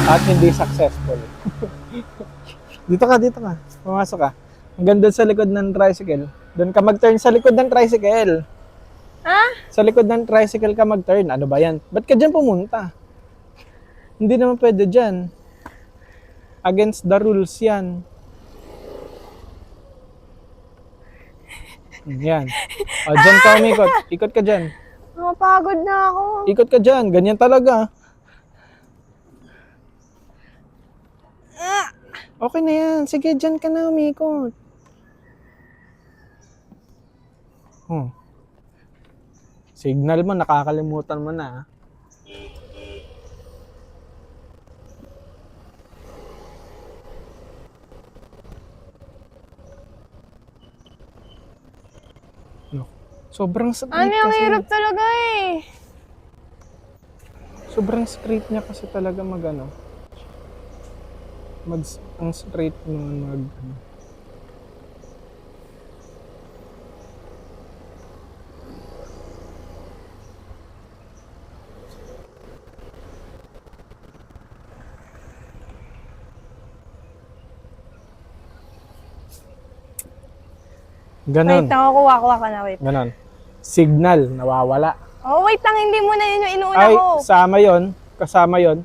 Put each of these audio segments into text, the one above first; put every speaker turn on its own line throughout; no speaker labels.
At hindi successful. Dito ka. Pumasok ka. Hanggang doon sa likod ng tricycle. Doon ka mag-turn sa likod ng tricycle.
Ha?
Sa likod ng tricycle ka mag-turn. Ano ba yan? Ba't ka dyan pumunta? Hindi naman pwede dyan. Against the rules yan. Yan. O, dyan ka umikot. Ikot ka dyan.
Napagod na ako.
Ikot ka dyan. Ganyan talaga. Okay na yan. Sige, dyan ka na umikot. Signal mo, nakakalimutan mo na. Sobrang straight
Ano yung
kasi.
hirap talaga eh.
Sobrang straight niya kasi talaga ang straight mo Ganon.
Wait, nakukuha ka na, wait.
Ganon. Signal, nawawala.
Oh, wait lang, hindi mo na yun yung inuuna
Ay,
ko.
kasama yon.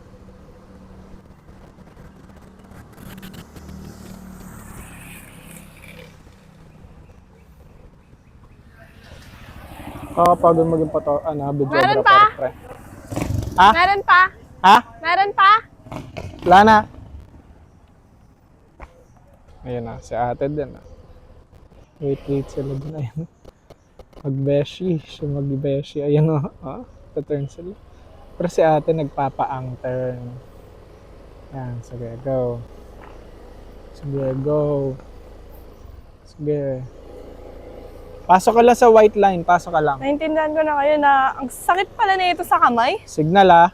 Kakapagod maging videographer.
Meron pa?
Pre. Ha?
Meron pa?
Ha?
Meron pa?
Wala na. Ayun na, si ate din. Wait sila din. Ayun. Mag-beshi. Siya mag-beshi. Ayun o. Turn sila. Pero si ate nagpapaang turn. Yan, sige, go. Sige, go. Sige. Pasok ka lang sa white line. Pasok ka lang.
Naintindihan ko na kayo na ang sakit pala na ito sa kamay.
Signal ah.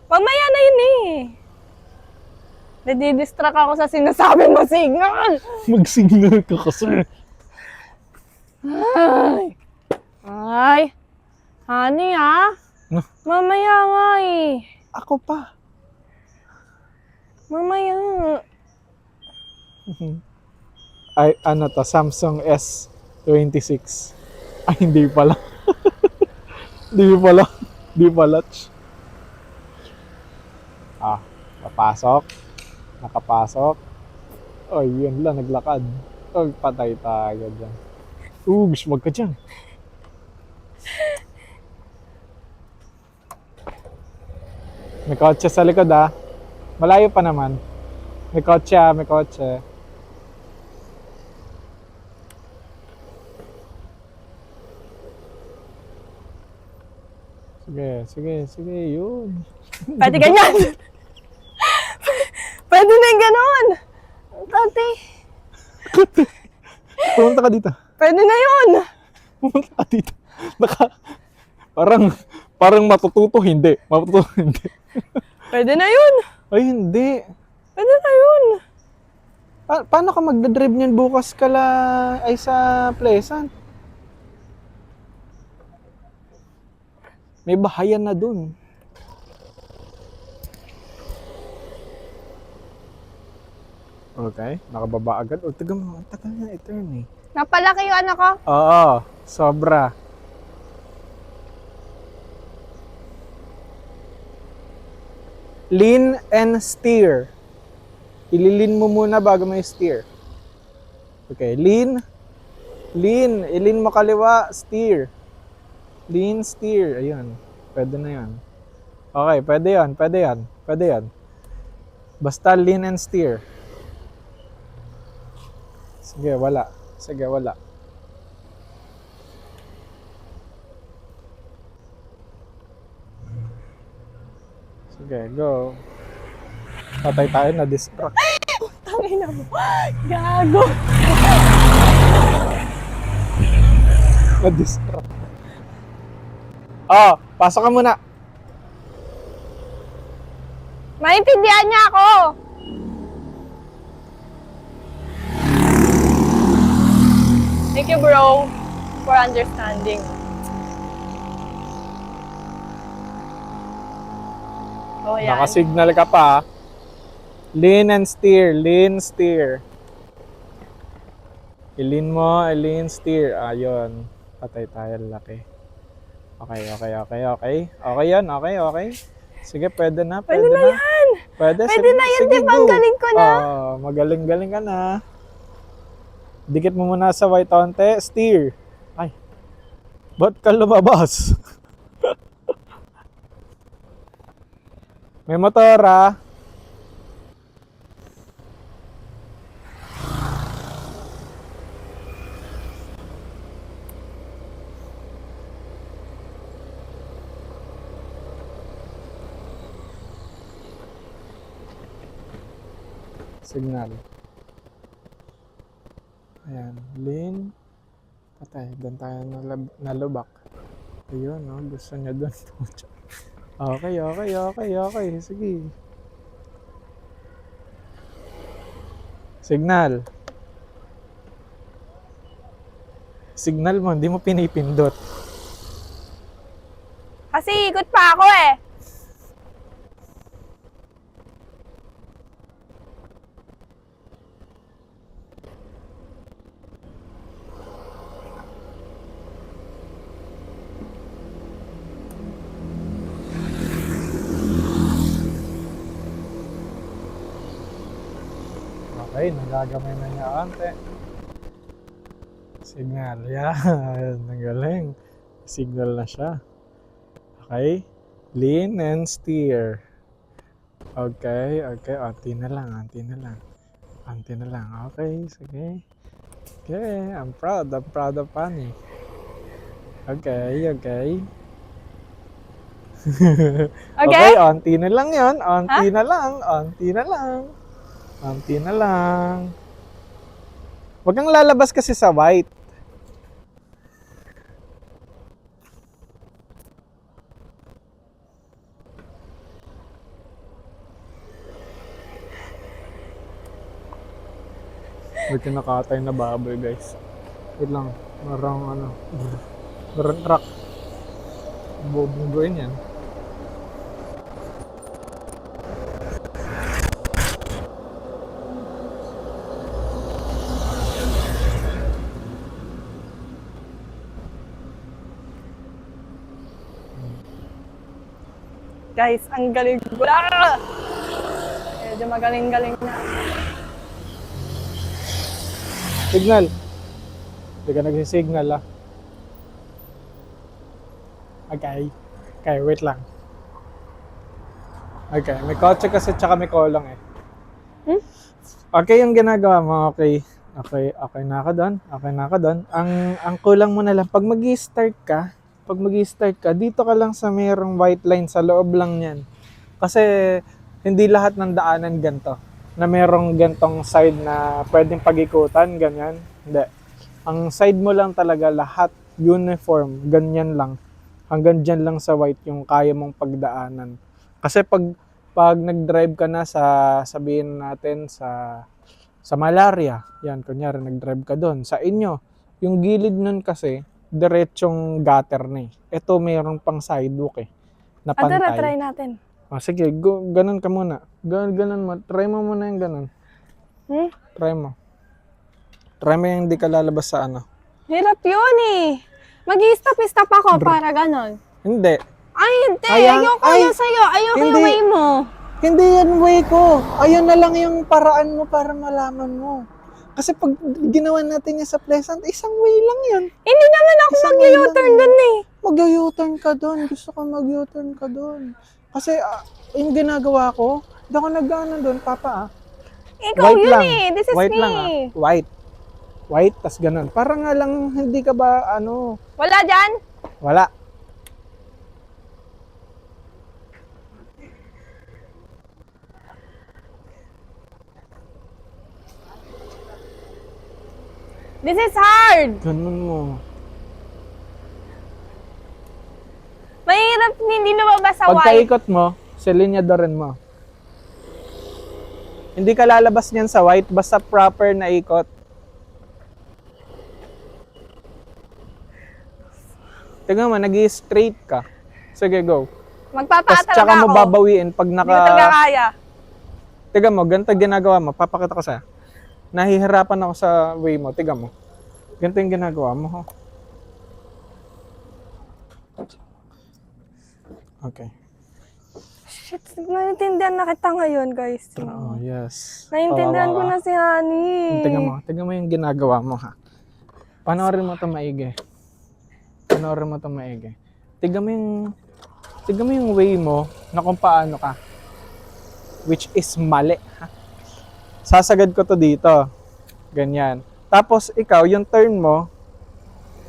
Mamaya na yun eh. Nadidistract ako sa sinasabi mo, signal.
Mag-signal ka kasi.
Ay. Honey ah.
No?
Mamaya nga eh.
Ako pa.
Mamaya.
Ay, ano to? Samsung S26. Ay, hindi pala. Hindi pala. Papasok. Nakapasok. Ay, yun lang, naglakad. Ay, patay tayo dyan. Gusto wag ka dyan. May kotse sa likod ah. Malayo pa naman. May kotse. Sige, yun.
Pwede ganyan. Pwede na yung ganon. Tati.
Pumunta ka dito.
Pwede na yun.
Pumunta ka dito. Parang matututo, hindi.
Pwede na yun.
Ay, hindi.
Pwede na yun.
Paano ka magdadrive niyan bukas ay sa Pleasant? May bahayan na dun. Okay, nakababa agad. O, tagal na i-turn eh.
Napalaki yung ano ko.
Oo, sobra. Lean and steer. Ililin mo muna bago mo i-steer. Okay, lean. Ilin mo kaliwa, steer. Lean, steer. Ayun, pwede na yan. Okay, pwede yan. Basta lean and steer. Sige, wala. Sige, go. Patay tayo na distract.
Tangina mo. Gago.
Na-distract. Pasok ka muna.
Maintindihan niya ako. Thank you, bro, for understanding. Oh, yan.
Naka-signal ka pa. Lean and steer. Lean, steer. I-lean mo, i-lean, steer. Ayun. Patay tayo, laki. Okay, okay, okay, okay. Okay yan, okay, okay. Sige, pwede na,
Pwede
pwede
na
na.
yan!
Pwede,
Pwede na yan,
sige,
di ba?
go.
Ang galing ko na.
Magaling-galing ka na. Dikit mo muna sa white onte, steer. Ay, ba't ka lumabas? May motor ah. Signal. Ayan, lean. Patay, doon tayo nalubak. Ayun, no? Gusto niya doon. Okay, okay, okay, okay. Sige. Signal. Signal mo, hindi mo pinipindot.
Kasi ikot pa ako eh.
Okay, nagagamay na niya ante. Signal, yan. Ang galing. Signal na siya. Okay. Lean and steer. Okay, okay. Anti na lang, anti na lang. Anti na lang. Okay, sige. Okay, I'm proud of Pani. Okay, okay. Okay, anti na lang yan. Anti na lang, anti na lang. Anti na lang. Huwag kang lalabas kasi sa white. May kinakatay na baboy, guys. Wait lang. Marang ano. Marang truck. Bubungguin yan.
Guys, ang galing ko na. Medyo magaling-galing na.
Signal. Hindi ka nagsisignal ah. Okay. Okay, wait lang. Okay, may kotse kasi tsaka may kolong eh. Okay yung ginagawa mo, okay. Okay, okay na ako doon. Okay na ako doon. Ang kulang mo na lang, pag mag-i-start ka, dito ka lang sa mayroong white line sa loob lang yan. Kasi hindi lahat ng daanan ganito. Na mayroong gantong side na pwedeng pag-ikutan, ganyan. Hindi. Ang side mo lang talaga lahat uniform, ganyan lang. Hanggang dyan lang sa white yung kaya mong pagdaanan. Kasi pag nag-drive ka na sa, sabihin natin sa Malaria, yan, kunyari nag-drive ka doon. Sa inyo, yung gilid nun kasi, diretsong gutter na eh. Ito mayroong pang sidewalk eh, na pantay.
Tara, try natin.
Sige, ganun ka muna. Ganun mo. Try mo muna yung ganun. Try mo. Try mo yung hindi ka lalabas sa ano.
Hirap yun eh. Mag-i-stop-stop ako para ganon.
Hindi.
Ay, hindi.
Ayan,
Ayoko
ay,
yung sa'yo. Ayoko
hindi.
yung way mo.
Hindi yan way ko. Ayun na lang yung paraan mo para malaman mo. Kasi pag ginawa natin yan sa Pleasant, isang way lang yun.
Hindi naman ako
Isang
mag-u-turn
way lang.
dun eh.
Mag-u-turn ka doon. Gusto ko mag-u-turn ka doon. Kasi yung ginagawa ko, hindi ako nag-ano doon, papa ah.
Ikaw
White
yun
lang.
eh. This is
White
me.
lang ah. White. White, tas ganun. Para nga lang hindi ka ba ano.
Wala dyan?
Wala.
This is hard.
Ganun mo.
Mahirap hindi lumabas sa white.
Pagkaikot mo, silinyadorin mo. Hindi ka lalabas niyan sa white, basta proper na ikot. Tingnan mo, nag-i-straight ka. Sige, go.
Magpapaa
Tapos tsaka
talaga
mo
ako.
babawiin pag
Hindi ko talaga kaya.
Tiga mo, ganito ginagawa mo. Papakita ko sa'yo. Nahihirapan ako sa way mo. Tiga mo. Ganito yung ginagawa mo. Ho. Okay.
Shit, naiintindihan na kita ngayon, guys.
Oh, yes.
Naiintindihan ko
Kawawa
na
ka.
si Honey.
Tiga mo yung ginagawa mo, ha. Panoorin mo ito maigi. Panoorin mo ito maigi. Tiga mo yung way mo na kung paano ka. Which is mali, ha. Sasagad ko to dito. Ganyan. Tapos ikaw, yung turn mo,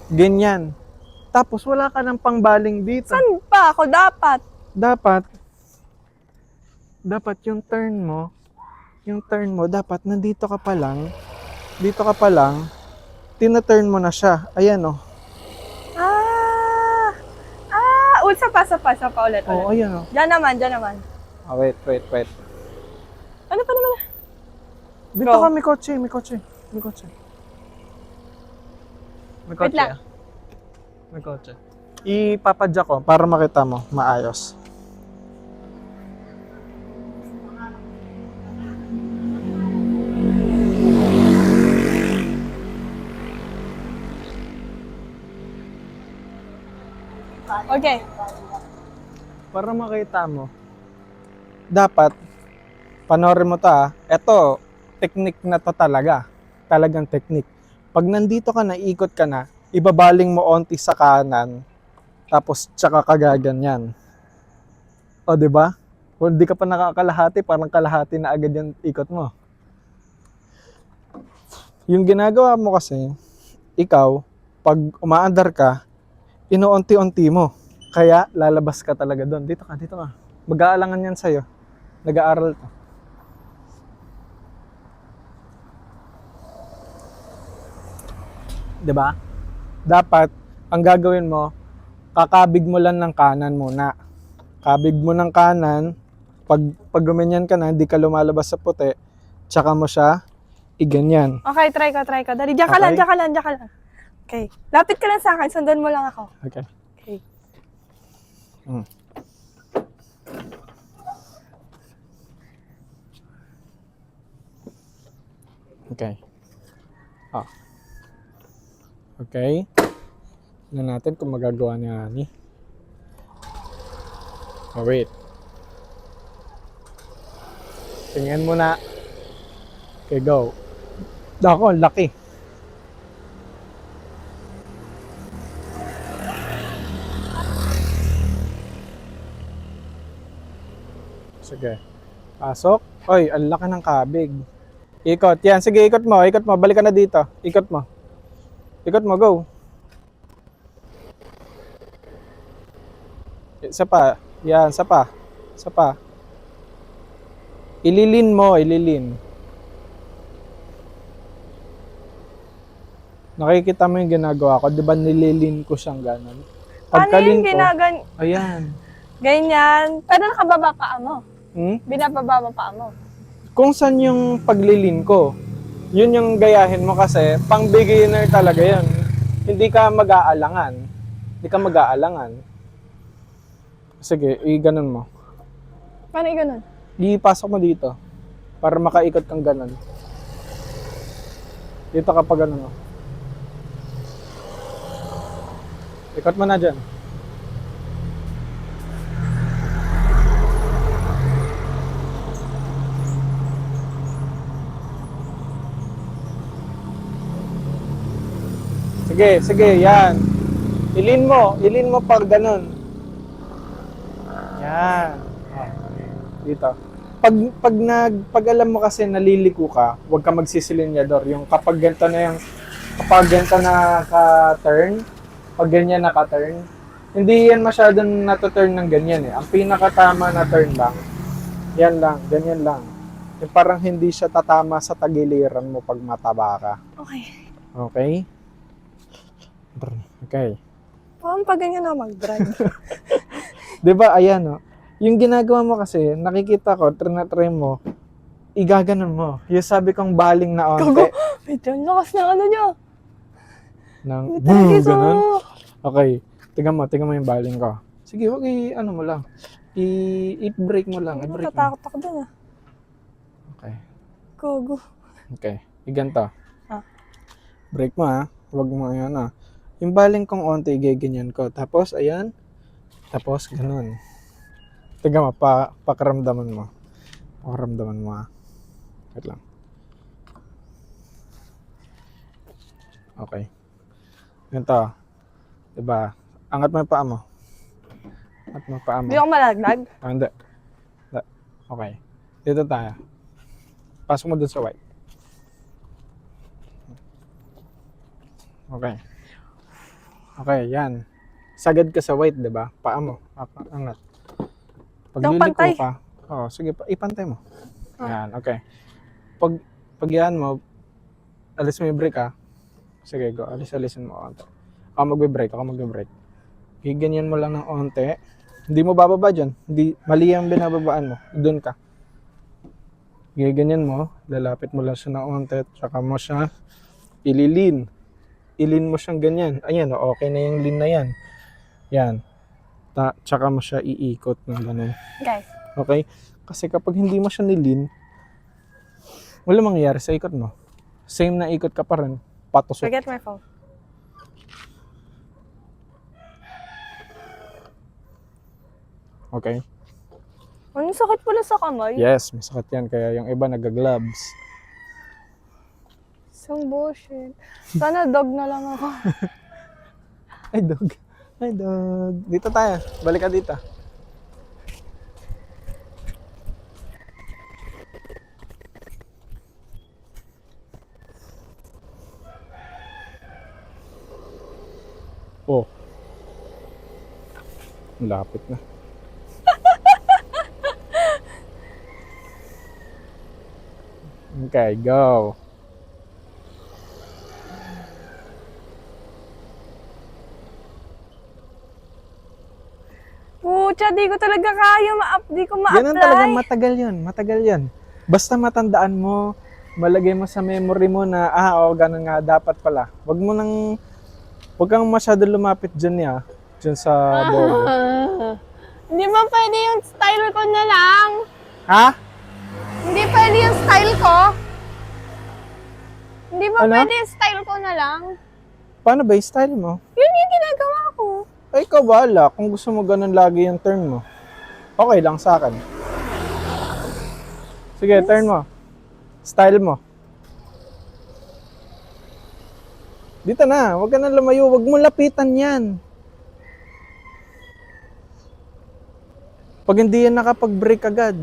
ganyan. Tapos wala ka ng pangbaling dito.
Saan pa ako dapat?
Dapat yung turn mo, dapat nandito ka pa lang, tina-turn mo na siya. Ayan, oh.
Sa pa ulit.
Oh, ayan, oh.
Diyan naman.
Oh, wait.
Ano pa naman?
Dito
Go.
ka, may kotse.
Wait lang.
May kotse. Ipapadya ko para makita mo, maayos.
Okay.
Para makita mo, dapat, panoorin mo to, ha. Ito, technique na to talaga. Talagang technique. Pag nandito ka na, ikot ka na, ibabaling mo onti sa kanan, tapos tsaka kagaganyan. O, di ba? Kung di ka pa nakakalahati, parang kalahati na agad yung ikot mo. Yung ginagawa mo kasi, ikaw, pag umaandar ka, inuunti-unti mo. Kaya lalabas ka talaga doon. Dito ka. Mag-aalangan yan sa'yo. Nag-aaral to. Diba? Dapat, ang gagawin mo, kakabig mo lang ng kanan muna. Kabig mo ng kanan, pag gumanyan ka na, hindi ka lumalabas sa puti, tsaka mo siya, iganyan.
Okay, try ko. Dali, diyan ka lang. Okay. Lapit ka lang sa akin, sundan mo lang ako.
Okay.
Okay.
Okay. Ah. Okay. Tignan natin kung magagawa ni Ani. Oh, wait. Tingnan mo na. Okay, go. Ako, laki. Sige. Pasok. Oy, ang laki ng kabig. Ikot. Yan, sige, ikot mo. Balik ka na dito. Ikot mo, go. Isa pa. Yan, isa pa. Ililin mo. Nakikita mo yung ginagawa ko. Di ba nililin ko siyang ganon?
Paano yung ginagan?
Ayan.
Ganyan. Pero nakababa pa mo. Binababa mo pa mo.
Kung saan yung paglilin ko, yun yung gayahin mo kasi pang beginner talaga yun. Hindi ka mag-aalangan. Sige, i-ganon mo.
Paano yung ganun?
Ipasok mo dito para makaikot kang ganon. Dito ka pa ganon. Oh. Ikot mo na dyan. Sige, yan. Ilin mo pag ganun. Yan. Oh, dito. Pag alam mo kasi naliliko ka, huwag ka magsisilinyador. Yung kapag ganito na ka-turn, pag ganyan naka-turn, hindi yan masyadong nato-turn ng ganyan eh. Ang pinakatama na turn lang, yan lang, ganyan lang. Yung parang hindi siya tatama sa tagiliran mo pag mataba ka.
Okay.
Okay? Okay.
Paano pag ganyan ako mag-drive?
Diba, ayan o. Yung ginagawa mo kasi, nakikita ko, try mo, igaganon mo. Yung sabi kong baling na onte.
Gago! Wait, ang lakas ng ano niya.
Nang,
Talaga sa...
ganon. Okay. Tingnan mo yung baling ko. Sige, wag ano mo lang. I-break mo lang. I-break mo.
Natatakot ako dun ah.
Okay.
Gogo.
Okay. Iganto.
Ah.
Break mo ha. Huwag mo ayan ah. Yung baling kong onti, giganyan ko. Tapos, ayan. Tapos, ganun. Tiga mo, pakaramdaman mo. Pakaramdaman mo ha. Wait lang. Okay. Ganito. Diba? Angat mo yung paa mo. Angat mo yung paa mo.
Hindi ako malaglag.
Ah, hindi. Hindi. Okay. Dito tayo. Pasok mo dun sa white. Okay. Okay, yan. Sagad ka sa white, di ba? Paa mo. Angat. Pag
Daw
liliko
pantay.
ka, sige, ipantay mo.
Ah.
Yan, okay. Pag yan mo, alis mo yung brake ha. Sige, go. Alisin mo. Ako magbe-brake. Giganyan mo lang ng onte. Hindi mo bababa dyan. Hindi, mali ang binababaan mo. Doon ka. Giganyan mo. Lalapit mo lang siya ng onte. Tsaka mo siya ililin. Ilin mo siyang ganyan. Ayan, okay na yung lean na yan. Yan. Tsaka mo siya iikot ng ganun.
Guys.
Okay? Kasi kapag hindi mo siya nilin, wala mangyayari sa ikot mo. Same na ikot ka pa rin. Patusok.
Forget my phone.
Okay?
Ano sakit pala sa kamay?
Yes, may sakit yan. Kaya yung iba nag-gloves.
Isang bullshit. Sana dog na lang ako.
Ay, dog. Ay, dog. Dito tayo. Balik ka dito. Oh. Lapit na. Okay, go.
Pucha, di ko talaga kaya di ko
Ganun talagang
ma-apply.
matagal yan. Basta matandaan mo, malagay mo sa memory mo na, ganun nga, dapat pala. Wag kang masyado lumapit dyan niya, dyan sa bowl.
Hindi ba pwede yung style ko na lang?
Ha?
Hindi pwede yung style ko? Hindi ba
Ano?
pwede yung style ko na lang?
Paano ba yung style mo?
Yun yung ginagawa ko.
Ay, ikaw bahala. Kung gusto mo ganun lagi yung turn mo. Okay lang sa akin. Sige, turn mo. Style mo. Dito na. Huwag ka na lumayo. Huwag mo lapitan yan. Pag hindi yan nakapag-break agad.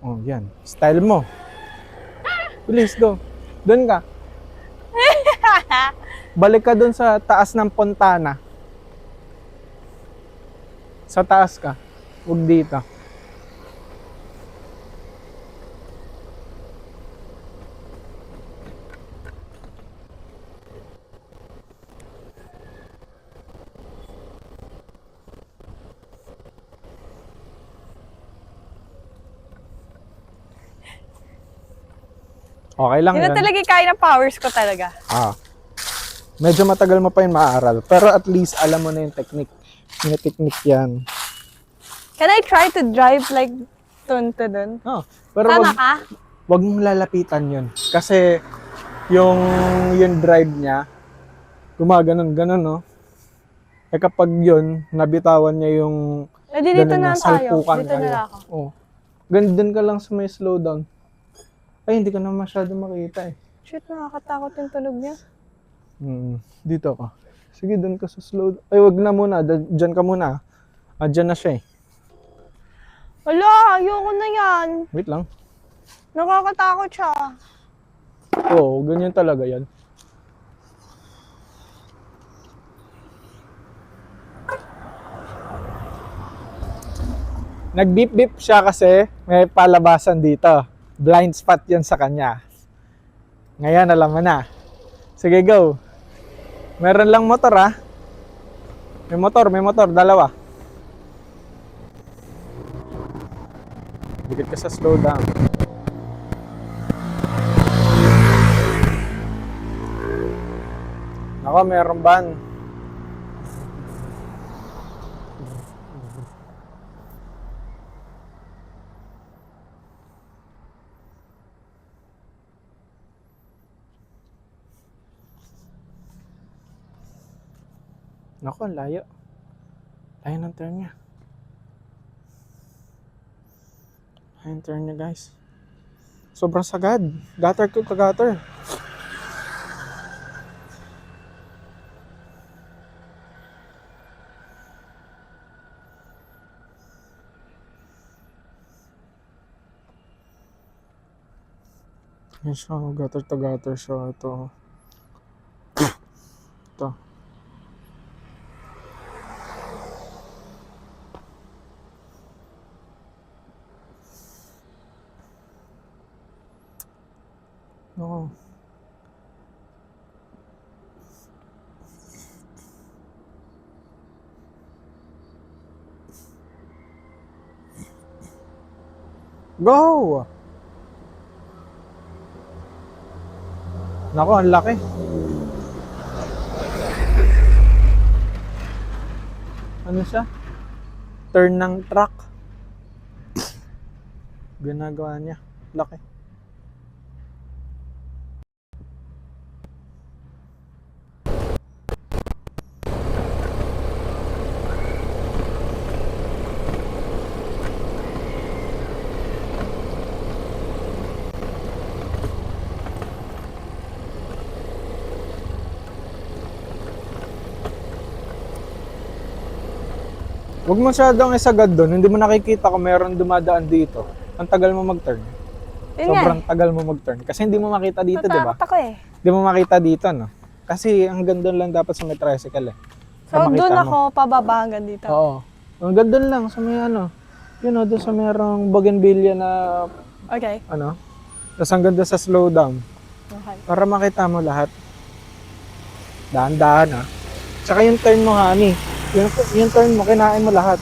Oh, yan. Style mo. Please, go. Doon ka. Balik ka doon sa taas ng Pontana. Sa taas ka. Huwag dito. Okay lang
Yun na
yan.
talaga yung kaya ng powers ko talaga.
Medyo matagal mo pa yun maaaral. Pero at least alam mo na yung technique. May technique yan.
Can I try to drive like dun to dun?
Pero
Tama ka?
wag mong lalapitan yun. Kasi yung drive niya, gumaganon, no? Eh kapag yun, nabitawan niya yung
Dito
ganun
na
na,
tayo.
salpukan
Dito na
kayo.
lang ako.
Oh. Gandun ka lang sa may slowdown. Ay, hindi ka na masyado makita eh.
Shit, nakakatakot yung tunog niya.
Dito ka. Sige, doon ka sa slow. Ay, wag na muna. Diyan ka muna. Diyan na siya eh.
Wala, ayoko na yan.
Wait lang.
Nakakatakot siya.
Oo, ganyan talaga yan. Nag-beep-beep siya kasi may palabasan dito. Blind spot yun sa kanya. Ngayon, alam mo na. Sige, go. Meron lang motor ha. May motor, dalawa. Dikit ka sa slow down. Nako, meron ban. Naku, ang layo. Layo ng turn niya. Layo ng turn niya, guys. Sobrang sagad. Gutter to gutter. Yan siya, gutter to gutter siya. Ito. Ito. No. Go! Nako, ang laki. Ano siya? Turn ng truck. Ginagawa niya. Laki. Huwag masyadong isagad doon. Hindi mo nakikita kung meron dumadaan dito. Ang tagal mo mag-turn.
Yun
Sobrang tagal mo mag-turn. Kasi hindi mo makita dito, di ba?
Natakot ako eh.
Hindi mo makita dito, no? Kasi hanggang doon lang dapat sa may tricycle, eh.
So,
Na makita
doon
mo.
ako pababa hanggang dito.
Oo. Hanggang doon lang sa may ano. Yun, no? Doon sa merong bougainvillea na,
Okay.
ano. Tapos hanggang doon sa slowdown.
Okay.
Para makita mo lahat. Dahan-dahan, ha. Tsaka yung turn mo, honey. Yung turn mo, kinain mo lahat.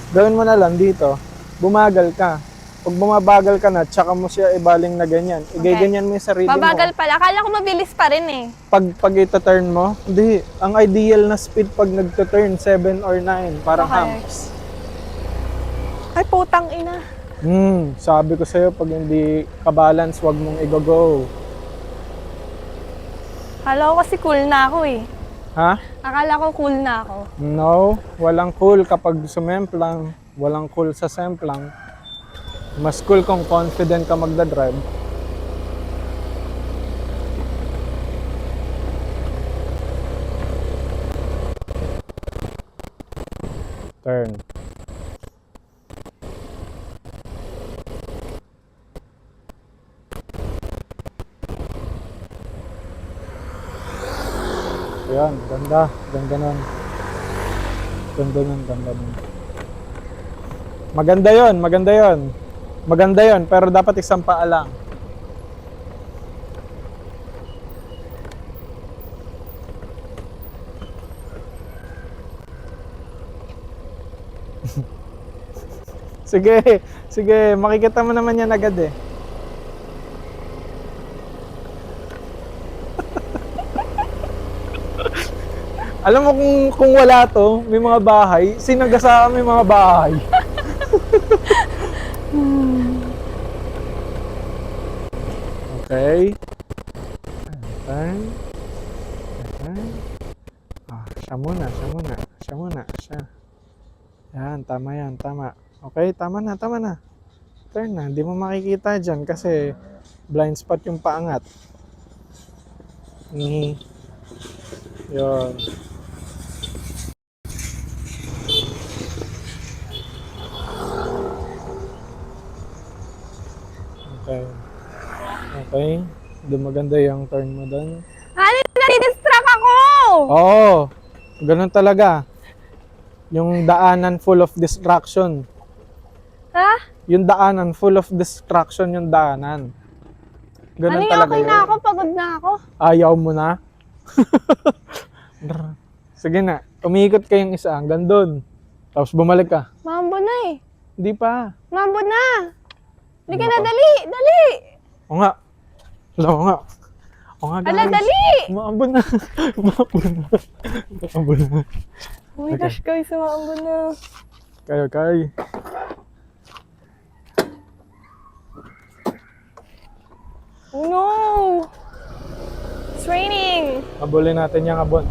Gawin mo na lang dito. Bumagal ka. Pag bumabagal ka na, tsaka mo siya ibaling na ganyan. Igaganyan mo yung sarili
Babagal
mo.
pala. Akala ko mabilis pa rin eh.
Pag ito-turn mo, hindi. Ang ideal na speed pag nagto-turn, 7 or 9. Parang
Okay.
humps.
Ay, putang ina.
Sabi ko sa'yo, pag hindi ka-balance, wag mong i-go.
Akala ko kasi cool na ako eh.
Ha?
Akala ko cool na ako.
No, walang cool kapag sumemplang. Walang cool sa semplang. Mas cool kung confident ka magdadrive. Turn. Ayan, ganda. Ganda nun. Ganda nun, ganda nun. Maganda yon, maganda yon. Maganda yon, pero dapat isang paa lang. Sige, sige, makikita mo naman yan agad eh. Alam mo kung wala to, may mga bahay, sinagasaan may mga bahay. Okay. Turn. Turn. Siya muna, siya muna. Siya muna, siya. Yan, tama yan, tama. Okay, tama na, tama na. Turn na, hindi mo makikita dyan kasi blind spot yung paangat. Yun. Okay. Okay. Hindi maganda yung turn mo doon.
Ano, nadidistract ako!
Oo. Ganun talaga. Yung daanan full of distraction.
Ha?
Yung daanan full of distraction yung daanan. Ganun
Ano
talaga
okay
yun.
na ako? Pagod na ako.
Ayaw mo na? Sige na. Umiikot kayong isa hanggang doon. Tapos bumalik ka.
Mambo na eh.
Hindi pa.
Mambo na! Hindi ka
Ano
na,
ka?
dali! Dali!
O nga. Oo nga. O nga guys.
Ala, dali!
Maambo na. Maambo na. Maambo na.
Oh my
Okay.
gosh, guys, mambo na.
Okay.
Oh no! It's raining!
Habulin natin yung abon.